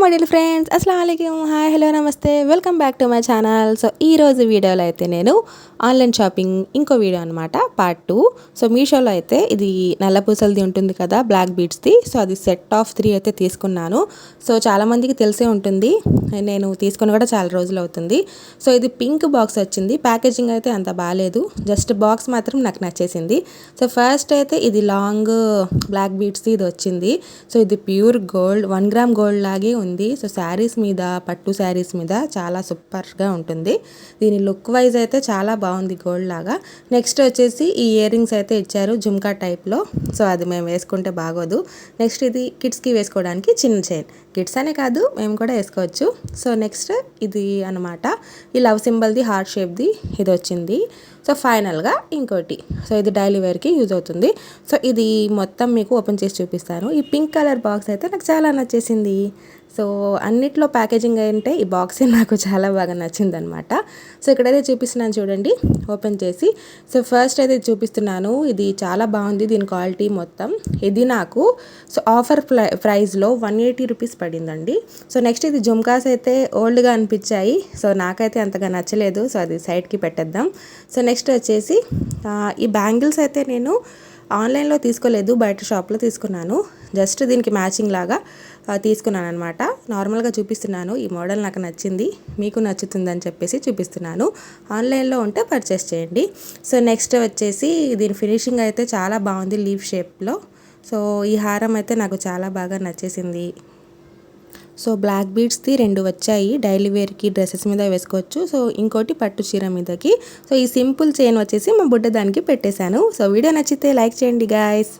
My dear friends, అస్సలాము అలైకుం. Hi, hello, నమస్తే, welcome back to my channel. So ఈరోజు వీడియోలో అయితే నేను ఆన్లైన్ షాపింగ్ ఇంకో వీడియో అనమాట, పార్ట్ 2. సో మీషోలో అయితే ఇది నల్లపూసలది ఉంటుంది కదా, బ్లాక్ బీడ్స్ది. సో అది సెట్ ఆఫ్ 3 అయితే తీసుకున్నాను. సో చాలామందికి తెలిసే ఉంటుంది, నేను తీసుకొని కూడా చాలా రోజులు అవుతుంది. సో ఇది పింక్ బాక్స్ వచ్చింది. ప్యాకేజింగ్ అయితే అంత బాగాలేదు, జస్ట్ బాక్స్ మాత్రం నాకు నచ్చేసింది. సో ఫస్ట్ అయితే ఇది లాంగ్ బ్లాక్ బీడ్స్ది ఇది వచ్చింది. సో ఇది ప్యూర్ గోల్డ్, 1 గ్రామ్ గోల్డ్ లాగే ఉంది. సో శారీస్ మీద, పట్టు శారీస్ మీద చాలా సూపర్గా ఉంటుంది. దీని లుక్ వైజ్ అయితే చాలా బాగుంది, గోల్డ్ లాగా. నెక్స్ట్ వచ్చేసి ఈ ఇయర్ రింగ్స్ అయితే ఇచ్చారు జుమ్కా టైప్లో. సో అది మేము వేసుకుంటే బాగోదు. నెక్స్ట్ ఇది కిడ్స్కి వేసుకోవడానికి చిన్న చైన్, కిడ్స్ అనే కాదు మేము కూడా వేసుకోవచ్చు. సో నెక్స్ట్ ఇది అనమాట, ఈ లవ్ సింబల్ది హార్ట్ షేప్ది ఇది వచ్చింది. సో ఫైనల్గా ఇంకోటి, సో ఇది డైలీ వేర్కి యూజ్ అవుతుంది. సో ఇది మొత్తం మీకు ఓపెన్ చేసి చూపిస్తాను. ఈ పింక్ కలర్ బాక్స్ అయితే నాకు చాలా నచ్చేసింది. సో అన్నిట్లో ప్యాకేజింగ్ అంటే ఈ బాక్సే నాకు చాలా బాగా నచ్చిందనమాట. సో ఇక్కడైతే చూపిస్తున్నాను చూడండి, ఓపెన్ చేసి. సో ఫస్ట్ అయితే చూపిస్తున్నాను, ఇది చాలా బాగుంది, దీని క్వాలిటీ మొత్తం. ఇది నాకు సో ఆఫర్ ప్రైస్లో 180 రూపీస్ పడిందండి. సో నెక్స్ట్ ఇది జుమ్కాస్ అయితే ఓల్డ్గా అనిపించాయి, సో నాకైతే అంతగా నచ్చలేదు. సో అది సైడ్కి పెట్టేద్దాం. సో నెక్స్ట్ వచ్చేసి ఈ బ్యాంగిల్స్ అయితే నేను ఆన్లైన్లో తీసుకోలేదు, బయట షాప్లో తీసుకున్నాను. జస్ట్ దీనికి మ్యాచింగ్ లాగా తీసుకున్నాను అనమాట. నార్మల్గా చూపిస్తున్నాను, ఈ మోడల్ నాకు నచ్చింది, మీకు నచ్చుతుందని చెప్పేసి చూపిస్తున్నాను. ఆన్లైన్లో ఉంటే పర్చేస్ చేయండి. సో నెక్స్ట్ వచ్చేసి దీని ఫినిషింగ్ అయితే చాలా బాగుంది, లీఫ్ షేప్లో. సో ఈ హారం అయితే నాకు చాలా బాగా నచ్చేసింది. సో బ్లాక్ బీడ్స్ది 2 వచ్చాయి, డైలీ వేర్కి డ్రెస్సెస్ మీద వేసుకోవచ్చు. సో ఇంకోటి పట్టు చీర మీదకి. సో ఈ సింపుల్ చైన్ వచ్చేసి మా బుడ్డ దానికి పెట్టేశాను. సో వీడియో నచ్చితే లైక్ చేయండి గాయ్స్.